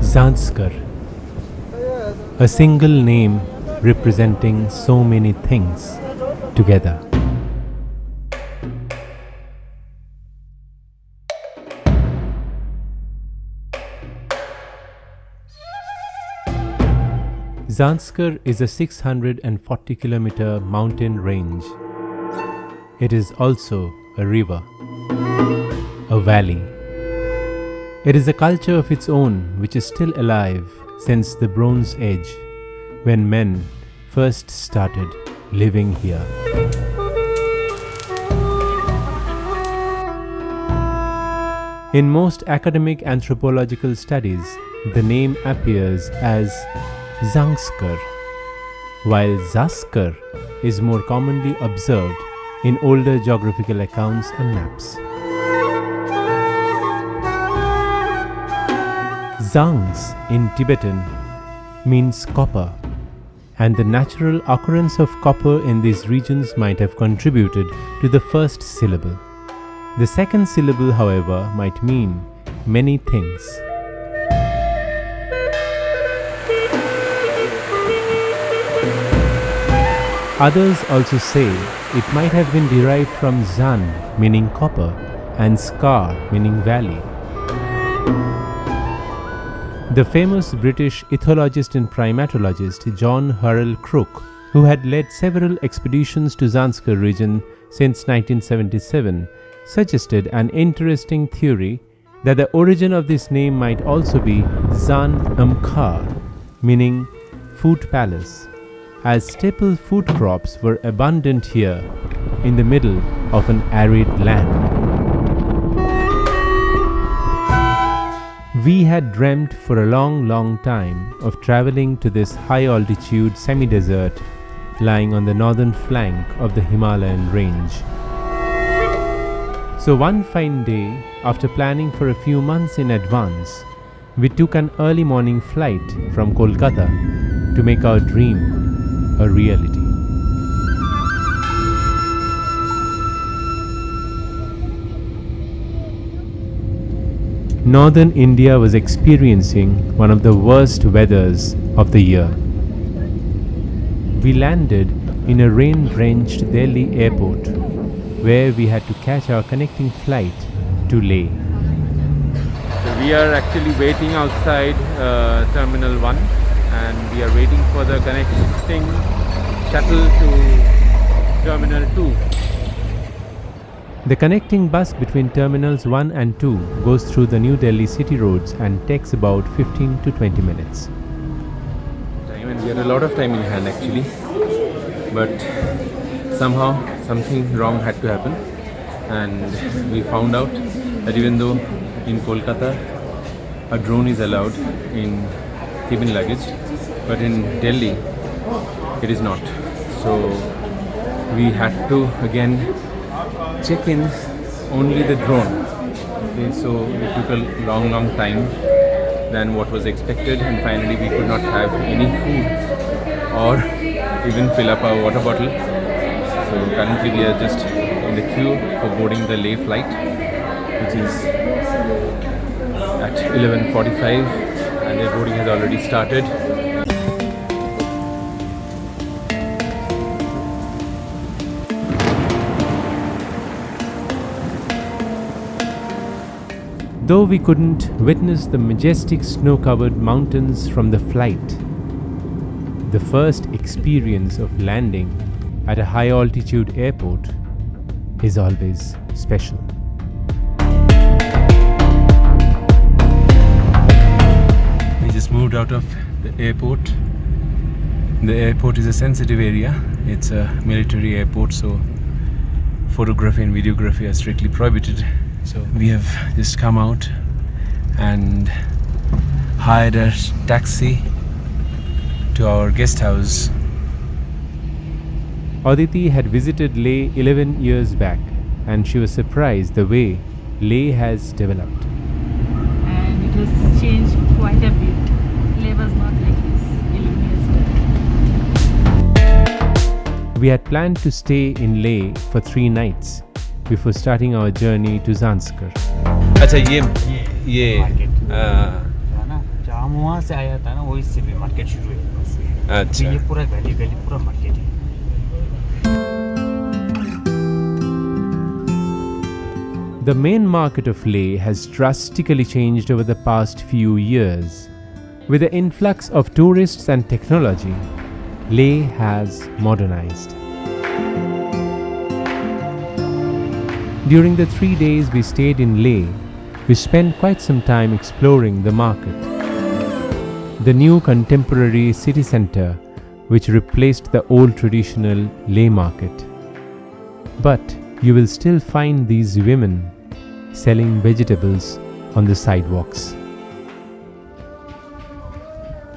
Zanskar, a single name representing so many things together. Zanskar is a 640-kilometer mountain range. It is also a river, a valley. It is a culture of its own which is still alive since the Bronze Age, when men first started living here. In most academic anthropological studies, the name appears as Zanskar, while Zaskar is more commonly observed in older geographical accounts and maps. Zangs in Tibetan means copper, and the natural occurrence of copper in these regions might have contributed to the first syllable. The second syllable, however, might mean many things. Others also say it might have been derived from Zan, meaning copper, and Skar, meaning valley. The famous British ethologist and primatologist John Hurrell Crook, who had led several expeditions to Zanskar region since 1977, suggested an interesting theory that the origin of this name might also be Zan Amkar, meaning food palace, as staple food crops were abundant here in the middle of an arid land. We had dreamt for a long time of traveling to this high-altitude semi-desert lying on the northern flank of the Himalayan range. So one fine day, after planning for a few months in advance, we took an early morning flight from Kolkata to make our dream a reality. Northern India was experiencing one of the worst weathers of the year. We landed in a rain-drenched Delhi airport, where we had to catch our connecting flight to Leh. We are actually waiting outside Terminal 1, and we are waiting for the connecting shuttle to Terminal 2. The connecting bus between Terminals 1 and 2 goes through the New Delhi city roads and takes about 15 to 20 minutes. And we had a lot of time in hand actually, but somehow something wrong had to happen, and we found out that even though in Kolkata a drone is allowed in cabin luggage, but in Delhi it is not. So we had to again check in only the drone. Okay, so it took a long time than what was expected, and finally we could not have any food or even fill up our water bottle. So currently we are just in the queue for boarding the Leh flight, which is at 11:45, and the boarding has already started. Though we couldn't witness the majestic snow-covered mountains from the flight, the first experience of landing at a high-altitude airport is always special. We just moved out of the airport. The airport is a sensitive area. It's a military airport, so photography and videography are strictly prohibited. So we have just come out and hired a taxi to our guest house. Aditi had visited Leh 11 years back, and she was surprised the way Leh has developed. And it has changed quite a bit. Leh was not like this 11 years back. We had planned to stay in Leh for 3 nights, before starting our journey to Zanskar. अच्छा ये market है ना, जहाँ हम वहाँ से आया था ना, वो इससे भी मार्केट शुरू है बस। अच्छा ये पूरा गली गली पूरा मार्केट है। The main market of Leh has drastically changed over the past few years. With the influx of tourists and technology, Leh has modernized. During the 3 days we stayed in Leh, we spent quite some time exploring the market. The new contemporary city centre, which replaced the old traditional Leh market. But you will still find these women selling vegetables on the sidewalks.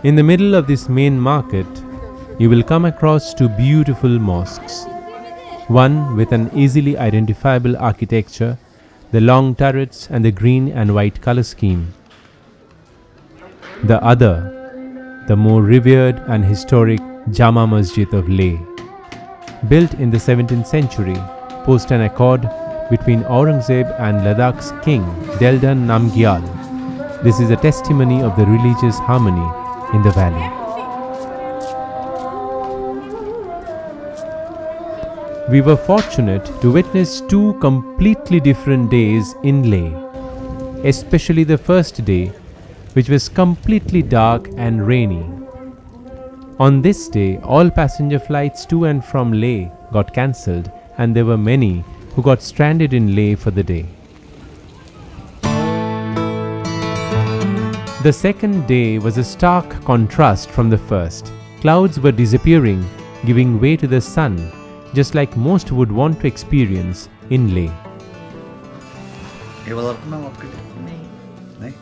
In the middle of this main market, you will come across two beautiful mosques. One with an easily identifiable architecture, the long turrets and the green and white color scheme. The other, the more revered and historic Jama Masjid of Leh. Built in the 17th century, post an accord between Aurangzeb and Ladakh's king, Deldan Namgyal. This is a testimony of the religious harmony in the valley. We were fortunate to witness two completely different days in Leh, especially the first day, which was completely dark and rainy. On this day, all passenger flights to and from Leh got cancelled, and there were many who got stranded in Leh for the day. The second day was a stark contrast from the first. Clouds were disappearing, giving way to the sun, just like most would want to experience in Leh. ये वाला रखना आपके लिए? नहीं?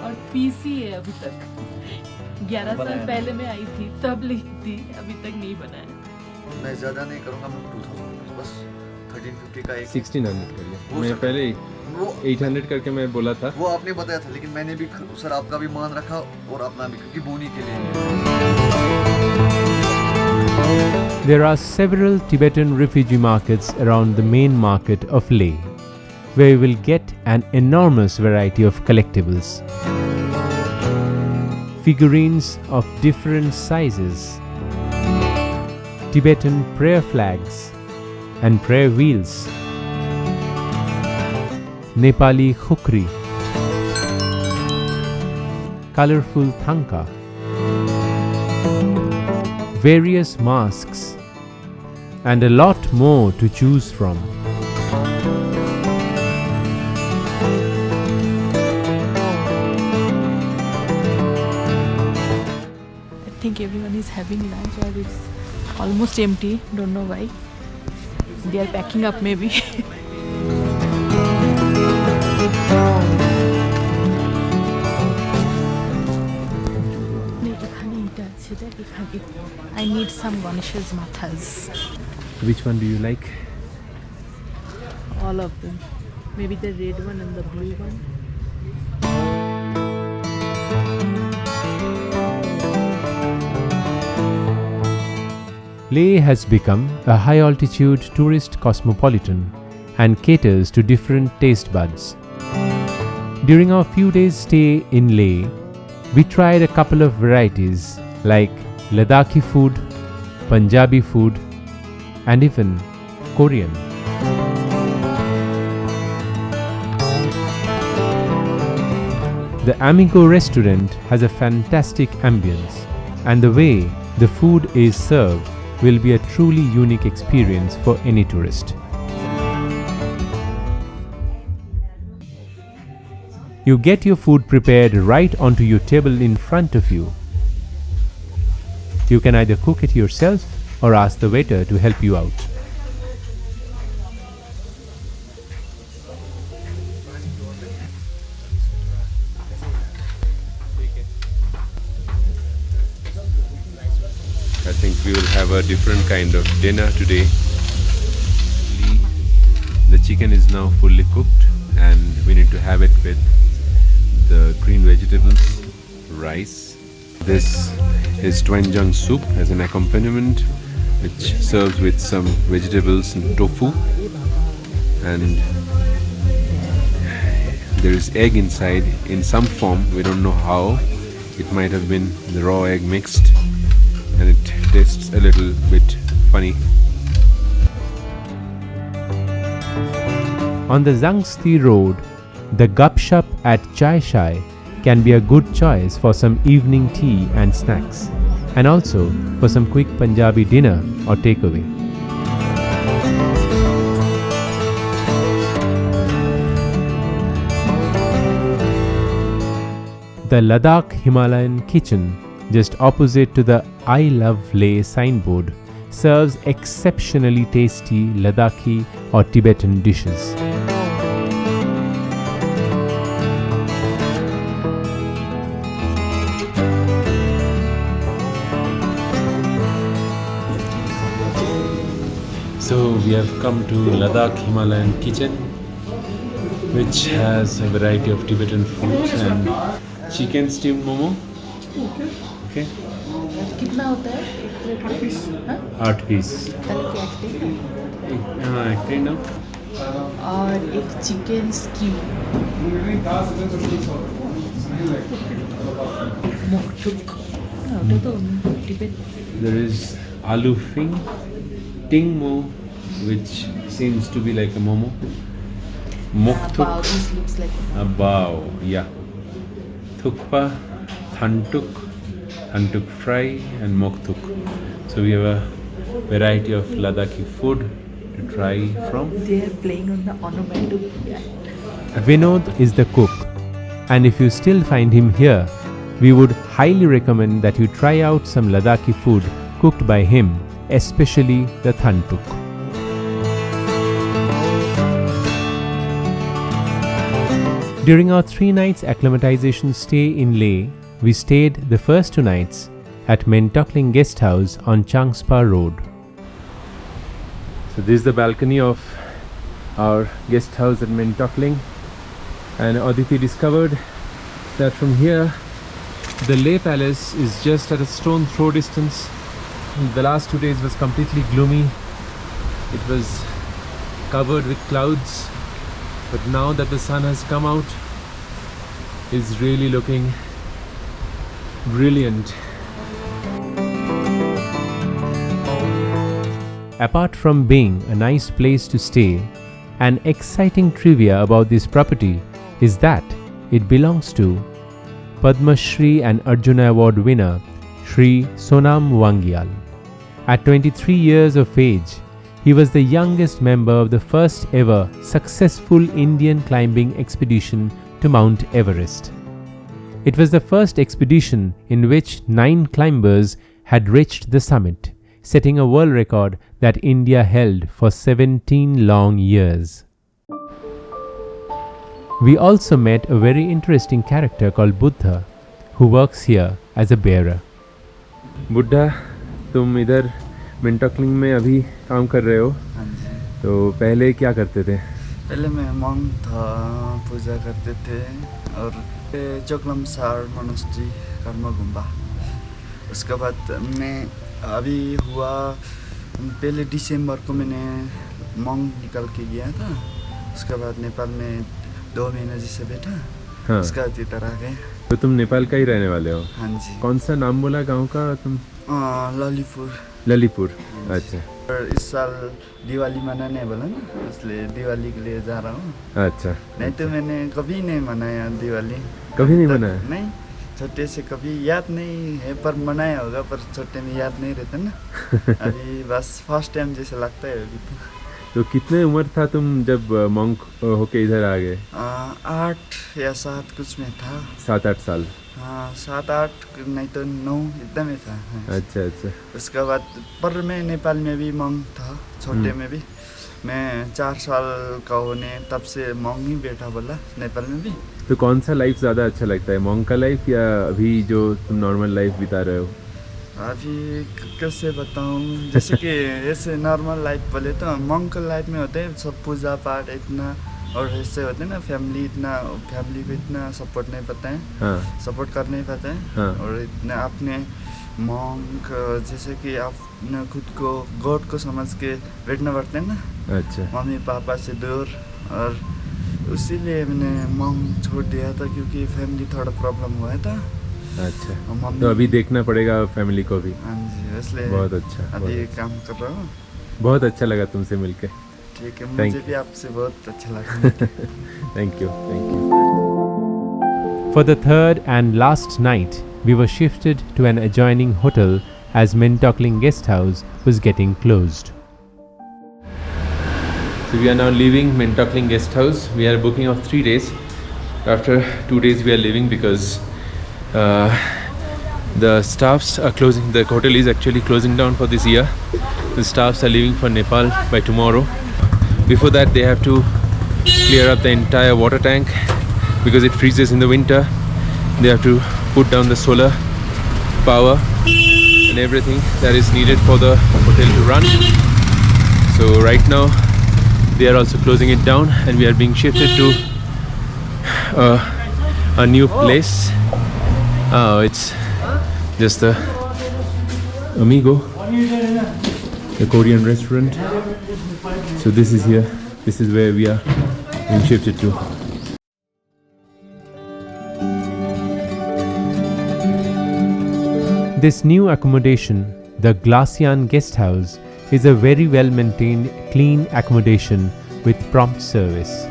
और PC है अभी तक। 11 साल पहले मैं आई थी तब ली थी, अभी तक नहीं बना है। मैं ज़्यादा नहीं करूँगा, मैं 2000 बस 1350 का एक 1600 करिए। वो मैं सर- पहले वो 800 करके मैं बोला था। वो आपने बताया था, लेकिन मैंने भी सर आपका भी मान रखा और अपना भी, क्योंकि बोनी के लिए। There are several Tibetan refugee markets around the main market of Leh, where you will get an enormous variety of collectibles. Figurines of different sizes, Tibetan prayer flags and prayer wheels, Nepali khukri, colorful thanka, various masks, and a lot more to choose from. I think everyone is having lunch or it's almost empty. Don't know why. They are packing up maybe. I need some Ganesh's mathas. Which one do you like? All of them. Maybe the red one and the blue one. Leh has become a high-altitude tourist cosmopolitan and caters to different taste buds. During our few days stay in Leh, we tried a couple of varieties like Ladakhi food, Punjabi food, and even Korean. The Amigo restaurant has a fantastic ambience, and the way the food is served will be a truly unique experience for any tourist. You get your food prepared right onto your table in front of you. You can either cook it yourself or ask the waiter to help you out. I think we will have a different kind of dinner today. The chicken is now fully cooked and we need to have it with the green vegetables, rice. This is doenjang soup as an accompaniment, which serves with some vegetables and tofu. and there is egg inside in some form. We don't know how. It might have been the raw egg mixed, and it tastes a little bit funny. On the Zangsti road, the Gup Shop at Chai Shai can be a good choice for some evening tea and snacks, and also for some quick Punjabi dinner or takeaway. The Ladakh Himalayan kitchen, just opposite to the I Love Leh signboard, serves exceptionally tasty Ladakhi or Tibetan dishes. So we have come to Ladakh Himalayan kitchen, which has a variety of Tibetan foods and chicken steamed momo. Okay. कितना होता है एक plate में? 8 piece. Acting now. और एक chicken skew मोकटुक तो Tibet There is aloo fing, ting mo, which seems to be like a momo. Moktuk, this looks like abao, yeah. Thukpa, thantuk fry, and moktuk. So we have a variety of Ladakhi food to try from. they are playing on the onomatopoeia. Vinod is the cook, and if you still find him here, we would highly recommend that you try out some Ladakhi food cooked by him, especially the thantuk. During our 3 nights acclimatization stay in Leh, we stayed the first 2 nights at Mentokling guest house on Changspa Road. So this is the balcony of our guest house at Mentokling, and Aditi discovered that from here the Leh Palace is just at a stone throw distance. The last 2 days was completely gloomy. It was covered with clouds, but now that the sun has come out, it's really looking brilliant. Apart from being a nice place to stay, an exciting trivia about this property is that it belongs to Padma Shri and Arjuna Award winner Shri Sonam Wangyal. At 23 years of age, he was the youngest member of the first ever successful Indian climbing expedition to Mount Everest. It was the first expedition in which 9 climbers had reached the summit, setting a world record that India held for 17 long years. We also met a very interesting character called Buddha, who works here as a bearer. बुड्ढा, तुम इधर मेंटोक्लिंग में अभी काम कर रहे हो, हाँ जी। तो पहले क्या करते थे? पहले मैं मॉन्क था, पूजा करते थे और चोकलम सार मोनेस्ट्री कर्मा गुम्बा। उसके बाद मैं अभी हुआ पहले दिसंबर को मैंने मॉन्क निकल के गया था। उसके बाद नेपाल में 2 महीने जैसे बैठा। हाँ। उसका इधर आ गए। तो तुम नेपाल का ही रहने वाले हो? हाँ जी। कौन सा नाम बोला गांव का तुम? ललितपुर। ललितपुर, अच्छा। और इस साल दिवाली मनाने बोला ना, इसलिए दिवाली के लिए जा रहा हूँ। अच्छा। नहीं तो मैंने कभी नहीं मनाया दिवाली। कभी नहीं मनाया? नहीं, छोटे से कभी याद नहीं है, पर मनाया होगा, पर छोटे में याद नहीं रहता ना। अभी बस फर्स्ट टाइम जैसे लगता है अभी तो कितने उम्र था तुम जब मॉन्क होके इधर आ गए? 8 या 7 कुछ में था। 7-8 साल? हाँ, 7-8 नहीं तो 9 इतना में था। हाँ। अच्छा अच्छा। उसके बाद पर मैं नेपाल में भी मॉन्क था, छोटे में भी। मैं 4 साल का होने तब से मॉन्क ही बैठा बोला नेपाल में भी। तो कौन सा लाइफ ज़्यादा अच्छा लगता है, मॉन्क का लाइफ या अभी जो तुम नॉर्मल लाइफ बिता रहे हो? अभी कैसे बताऊँ, जैसे कि ऐसे नॉर्मल लाइफ बोले तो मॉन्क लाइफ में होते हैं सब पूजा पाठ इतना, और ऐसे होते हैं ना फैमिली को इतना सपोर्ट नहीं पाता है। हाँ। सपोर्ट कर नहीं पाता है। हाँ। और इतना अपने मॉन्क जैसे कि आप न खुद को गॉड को समझ के बैठना पड़ते हैं ना, अच्छा मम्मी पापा से दूर, और उसीलिए मैंने मॉन्क छोड़ दिया था क्योंकि फैमिली थोड़ा प्रॉब्लम हुआ था। अच्छा, और मम्मी तो अभी देखना पड़ेगा फैमिली को भी। हाँ जी, इसलिए बहुत अच्छा, अभी बहुत ये अच्छा। काम कर रहा हूँ। बहुत अच्छा लगा तुमसे मिलके। ठीक है, Thank मुझे भी आपसे बहुत अच्छा लगा। Thank you. For the third and last night, we were shifted to an adjoining hotel as Mentokling guest house was getting closed. So we are now leaving Mentokling guest house. We are booking of 3 days. After 2 days we are leaving because the staffs are closing. The hotel is actually closing down for this year. The staffs are leaving for Nepal by tomorrow. Before that they have to clear up the entire water tank because it freezes in the winter. They have to put down the solar power and everything that is needed for the hotel to run. So right now they are also closing it down and we are being shifted to a new place. It's just the Amigo, the Korean restaurant. So this is here, this is where we are being shifted to. This new accommodation, the GLASYANG guest house, is a very well maintained, clean accommodation with prompt service.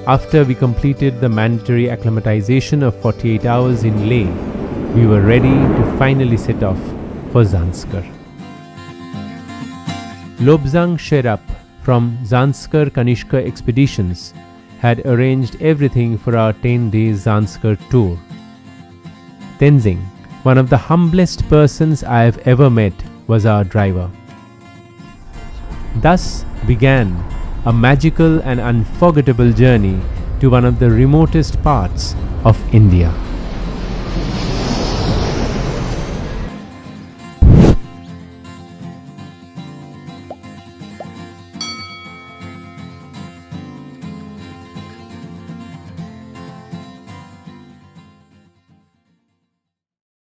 After we completed the mandatory acclimatization of 48 hours in Leh, we were ready to finally set off for Zanskar. Lobsang Sherap from Zanskar Kanishka Expeditions had arranged everything for our 10-day Zanskar tour. Tenzing, one of the humblest persons I have ever met, was our driver. Thus began a magical and unforgettable journey to one of the remotest parts of India.